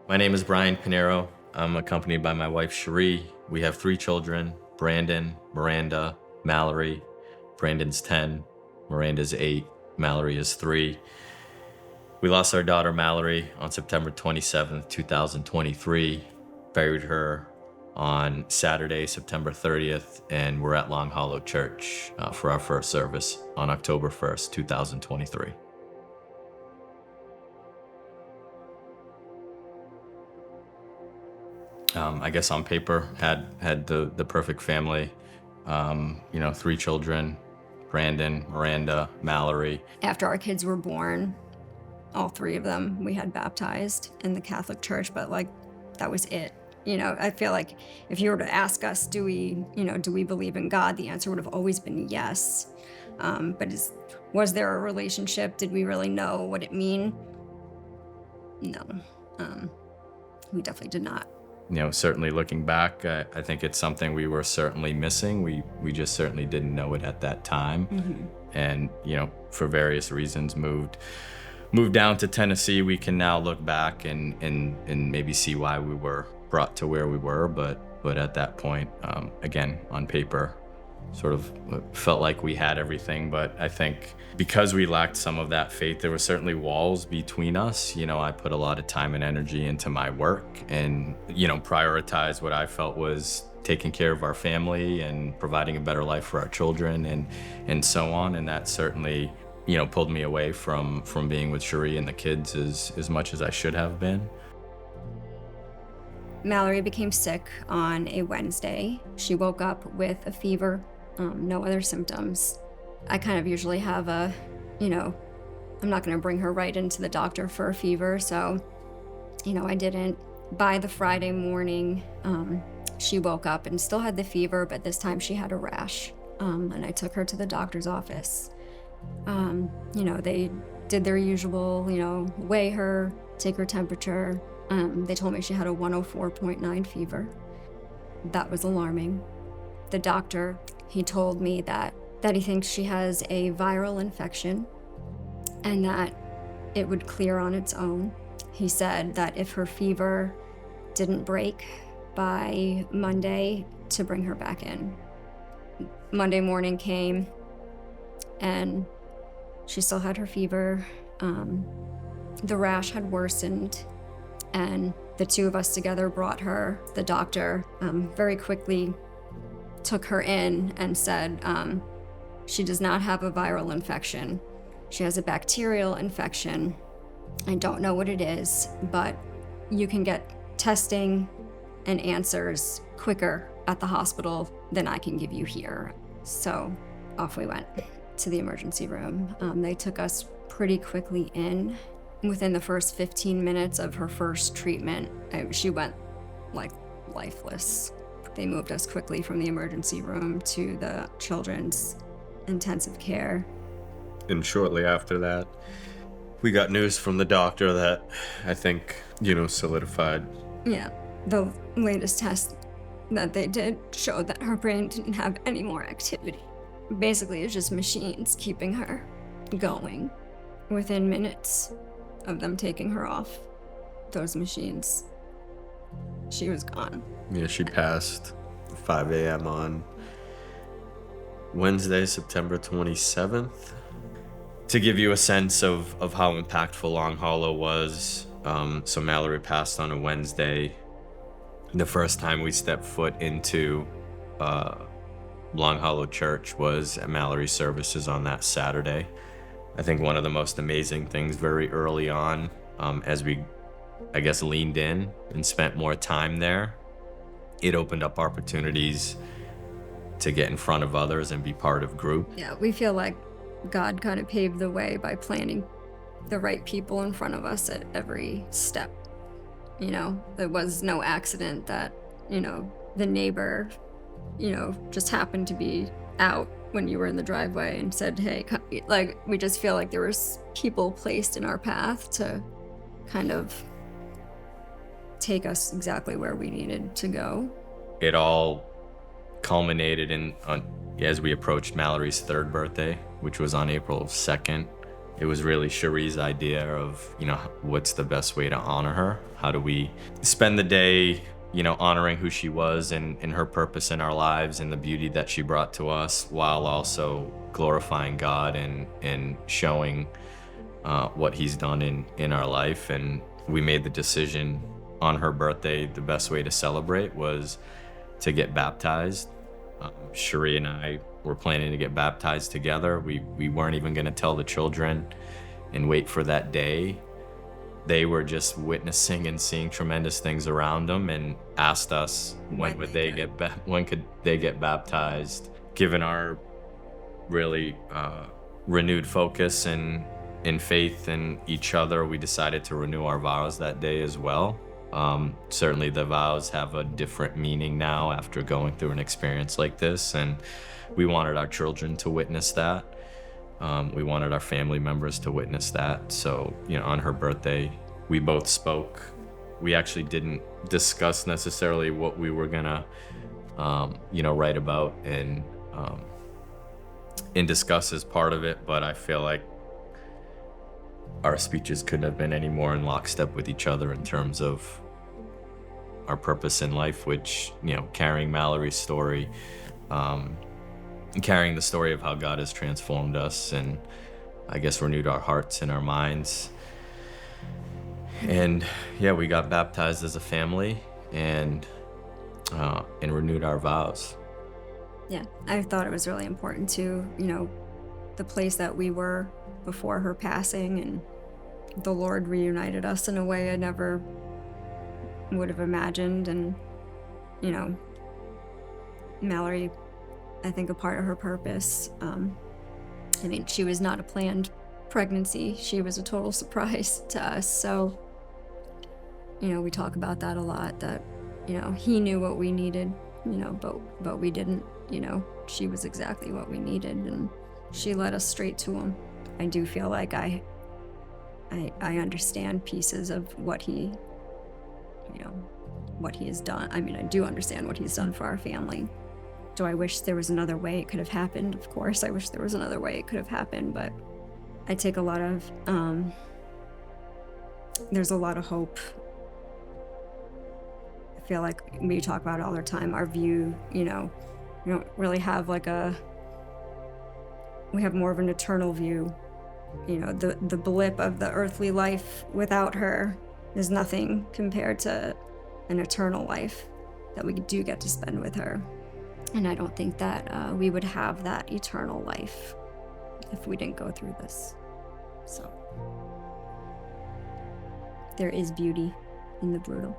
My name is Brian Pinheiro. I'm accompanied by my wife, Cherie. We have 3 children, Brandon, Miranda, Mallerie. Brandon's 10, Miranda's 8, Mallerie is 3. We lost our daughter, Mallerie, on September 27th, 2023. Buried her on Saturday, September 30th, and we're at Long Hollow Church for our first service on October 1st, 2023. I guess on paper, had the perfect family. 3 children, Brandon, Miranda, Mallerie. After our kids were born, all 3 of them, we had baptized in the Catholic Church, but that was it. I feel like if you were to ask us, do we believe in God? The answer would have always been yes. But was there a relationship? Did we really know what it mean? No, we definitely did not. Certainly looking back, I think it's something we were certainly missing. We just certainly didn't know it at that time. Mm-hmm. And, for various reasons moved down to Tennessee. We can now look back and maybe see why we were brought to where we were. But at that point, again, on paper, sort of felt like we had everything. But I think because we lacked some of that faith, there were certainly walls between us. I put a lot of time and energy into my work and, prioritized what I felt was taking care of our family and providing a better life for our children and so on. And that certainly, pulled me away from being with Cherie and the kids as much as I should have been. Mallerie became sick on a Wednesday. She woke up with a fever, no other symptoms. I kind of usually have I'm not going to bring her right into the doctor for a fever, so, I didn't. By the Friday morning, she woke up and still had the fever, but this time she had a rash, and I took her to the doctor's office. They did their usual, weigh her, take her temperature. They told me she had a 104.9 fever. That was alarming. The doctor, he told me that he thinks she has a viral infection and that it would clear on its own. He said that if her fever didn't break by Monday, to bring her back in. Monday morning came and she still had her fever. The rash had worsened, and the 2 of us together brought her. The doctor very quickly took her in and said, she does not have a viral infection. She has a bacterial infection. I don't know what it is, but you can get testing and answers quicker at the hospital than I can give you here. So off we went to the emergency room. They took us pretty quickly in. Within the first 15 minutes of her first treatment, she went lifeless. They moved us quickly from the emergency room to the children's intensive care. And shortly after that, we got news from the doctor that I think, solidified. Yeah, the latest test that they did showed that her brain didn't have any more activity. Basically, it's just machines keeping her going. Within minutes of them taking her off those machines, she was gone. Yeah, she passed 5 a.m. on Wednesday, September 27th. To give you a sense of how impactful Long Hollow was, so Mallerie passed on a Wednesday. The first time we stepped foot into Long Hollow Church was at Mallerie's services on that Saturday. I think one of the most amazing things very early on, as we, leaned in and spent more time there, it opened up opportunities to get in front of others and be part of group. Yeah, we feel like God kind of paved the way by planting the right people in front of us at every step. There was no accident that, the neighbor, just happened to be out when you were in the driveway and said, hey, we just feel like there was people placed in our path to kind of take us exactly where we needed to go. It all culminated as we approached Mallerie's 3rd birthday, which was on April 2nd, it was really Cherie's idea of, what's the best way to honor her? How do we spend the day, honoring who she was and her purpose in our lives and the beauty that she brought to us, while also glorifying God and showing what he's done in our life. And we made the decision on her birthday, the best way to celebrate was to get baptized. Cherie and I were planning to get baptized together. We weren't even going to tell the children and wait for that day. They were just witnessing and seeing tremendous things around them, and asked us when could they get baptized. Given our really renewed focus and in faith in each other, we decided to renew our vows that day as well. Certainly the vows have a different meaning now after going through an experience like this, and we wanted our children to witness that. We wanted our family members to witness that. So, on her birthday, we both spoke. We actually didn't discuss necessarily what we were gonna, write about and discuss as part of it, but I feel like our speeches couldn't have been any more in lockstep with each other in terms of our purpose in life, which, carrying Mallerie's story, carrying the story of how God has transformed us and I guess renewed our hearts and our minds. And yeah, we got baptized as a family and renewed our vows. Yeah, I thought it was really important to, the place that we were before her passing, and the Lord reunited us in a way I never would have imagined. And, Mallerie, I think a part of her purpose, she was not a planned pregnancy. She was a total surprise to us. So, we talk about that a lot, that, he knew what we needed, but we didn't, she was exactly what we needed, and she led us straight to him. I do feel like I understand pieces of what he has done. I do understand what he's done for our family. Do I wish there was another way it could have happened? Of course, I wish there was another way it could have happened, but I take a lot of, there's a lot of hope. I feel like we talk about it all the time, our view, we don't really have we have more of an eternal view. The blip of the earthly life without her is nothing compared to an eternal life that we do get to spend with her. And I don't think that we would have that eternal life if we didn't go through this. So there is beauty in the brutal.